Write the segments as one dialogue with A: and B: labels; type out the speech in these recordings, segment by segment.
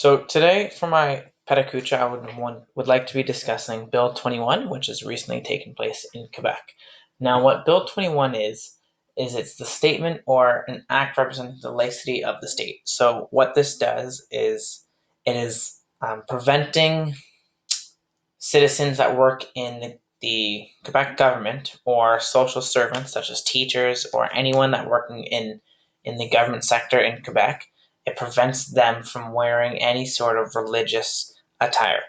A: So today, for my Pecha Kucha, I would like to be discussing Bill 21, which has recently taken place in Quebec. Now, what Bill 21 is it's the statement or an act representing the laicity of the state. So what this does is it is preventing citizens that work in the Quebec government or social servants such as teachers or anyone that working in the government sector in Quebec. It prevents them from wearing any sort of religious attire.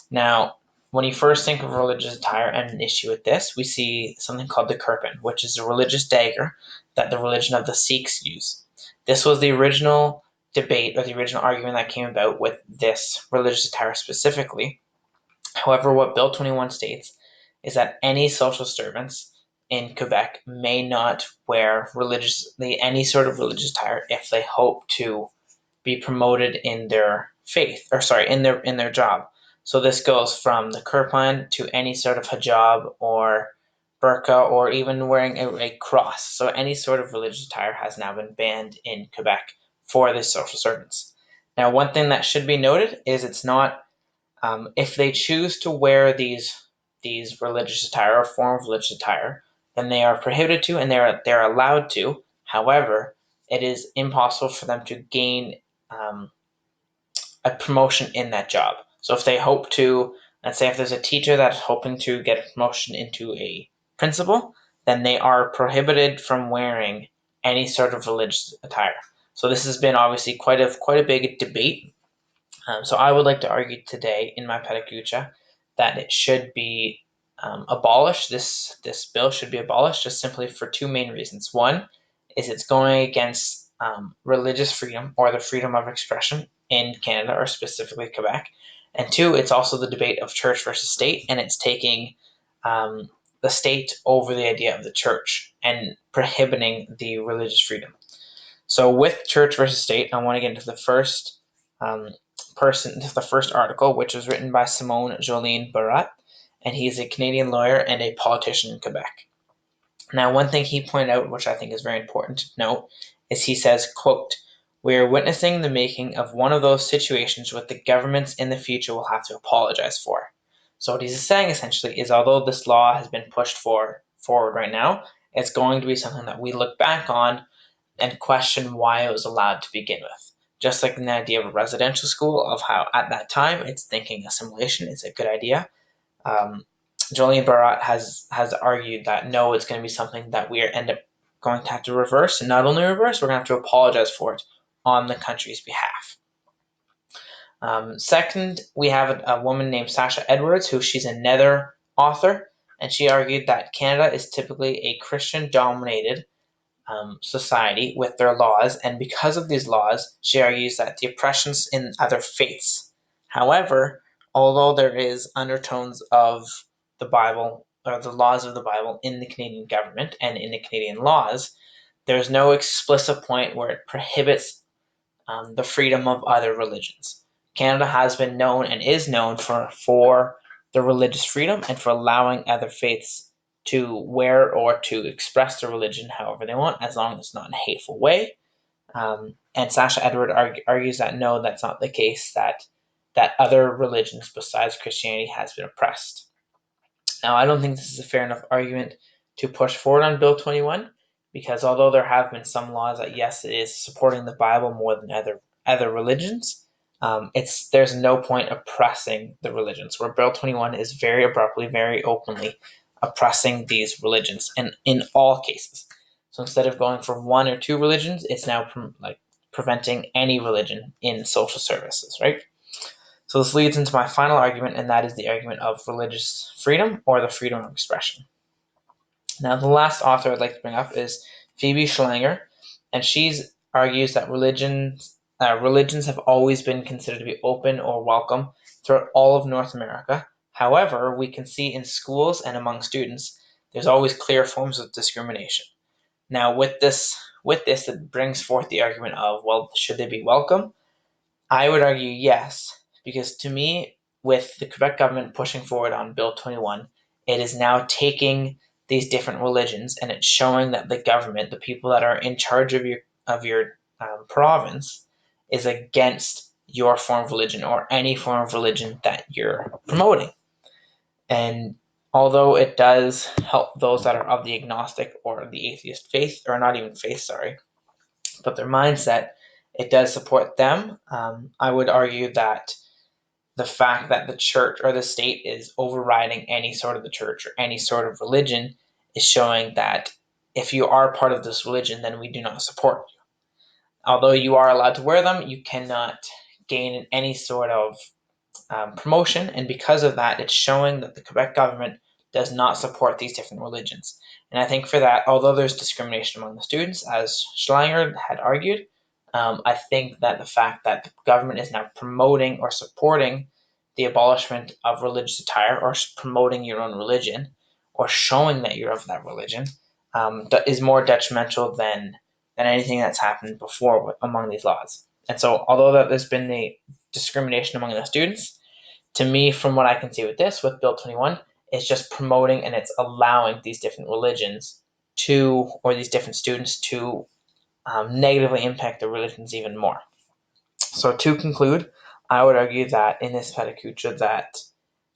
A: Now, when you first think of religious attire and an issue with this, we see something called the kirpan, which is a religious dagger that the religion of the Sikhs use. This was the original debate or the original argument that came about with this religious attire specifically. However, what Bill 21 states is that any social servants in Quebec may not wear religiously any sort of religious attire if they hope to be promoted in their faith, or sorry, in their job. So this goes from the kirpan to any sort of hijab or burqa or even wearing a cross. So any sort of religious attire has now been banned in Quebec for the social servants. Now, one thing that should be noted is it's not if they choose to wear these religious attire or form of religious attire, then they are prohibited to and they're allowed to. However, it is impossible for them to gain a promotion in that job. So if they hope to, let's say if there's a teacher that's hoping to get a promotion into a principal, then they are prohibited from wearing any sort of religious attire. So this has been obviously quite a big debate. So I would like to argue today in my Petagucha that it should be abolished. This bill should be abolished just simply for two main reasons. One is it's going against religious freedom or the freedom of expression in Canada or specifically Quebec, and two, it's also the debate of church versus state, and it's taking the state over the idea of the church and prohibiting the religious freedom. So with church versus state, I want to get into the first um, the first article, which was written by Simone Jolene Barrett, and he's a Canadian lawyer and a politician in Quebec. Now, one thing he pointed out, which I think is very important to note, is he says, quote, "We are witnessing the making of one of those situations which the governments in the future will have to apologize for." So what he's saying essentially is although this law has been pushed forward right now, it's going to be something that we look back on and question why it was allowed to begin with. Just like the idea of a residential school, of how at that time it's thinking assimilation is a good idea. Um, Jolene Barat has argued that no, it's going to be something that we end up going to have to reverse, and not only reverse, we're going to have to apologize for it on the country's behalf. Second, we have a woman named Sasha Edwards, who she's another author, and she argued that Canada is typically a Christian-dominated society with their laws, and because of these laws, she argues that the oppressions in other faiths. However, although there is undertones of the Bible or the laws of the Bible in the Canadian government and in the Canadian laws, there's no explicit point where it prohibits the freedom of other religions. Canada has been known and is known for the religious freedom and for allowing other faiths to wear or to express their religion however they want, as long as it's not in a hateful way. And Sasha Edward argues that no, that's not the case. That other religions besides Christianity has been oppressed. Now, I don't think this is a fair enough argument to push forward on Bill 21 because although there have been some laws that yes, it is supporting the Bible more than other religions, there's no point oppressing the religions. Where Bill 21 is very abruptly, very openly oppressing these religions, and in all cases. So instead of going for one or two religions, it's now preventing any religion in social services, right? So this leads into my final argument, and that is the argument of religious freedom or the freedom of expression. Now, the last author I'd like to bring up is Phoebe Schlanger, and she argues that religions have always been considered to be open or welcome throughout all of North America. However, we can see in schools and among students, there's always clear forms of discrimination. Now, with this, it brings forth the argument of, well, should they be welcome? I would argue yes, because to me, with the Quebec government pushing forward on Bill 21, it is now taking these different religions and it's showing that the government, the people that are in charge of your province, is against your form of religion or any form of religion that you're promoting. And although it does help those that are of the agnostic or the atheist faith, or not even faith, sorry, but their mindset, it does support them. I would argue that the fact that the church or the state is overriding any sort of the church or any sort of religion is showing that if you are part of this religion, then we do not support you. Although you are allowed to wear them, you cannot gain any sort of promotion, and because of that, it's showing that the Quebec government does not support these different religions. And I think for that, although there's discrimination among the students, as Schlanger had argued, I think that the fact that the government is now promoting or supporting the abolishment of religious attire, or promoting your own religion, or showing that you're of that religion, is more detrimental than anything that's happened before among these laws. And so, although that there's been the discrimination among the students, to me, from what I can see with Bill 21, it's just promoting and it's allowing these different religions to, or these different students to negatively impact their religions even more. So to conclude, I would argue that in this Kucha, that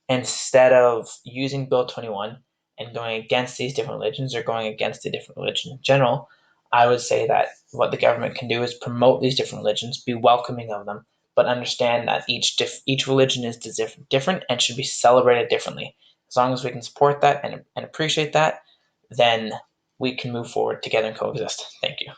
A: instead of using Bill 21 and going against these different religions or going against the different religion in general, I would say that what the government can do is promote these different religions, be welcoming of them, but understand that each religion is different and should be celebrated differently. As long as we can support that and appreciate that, then we can move forward together and coexist. Thank you.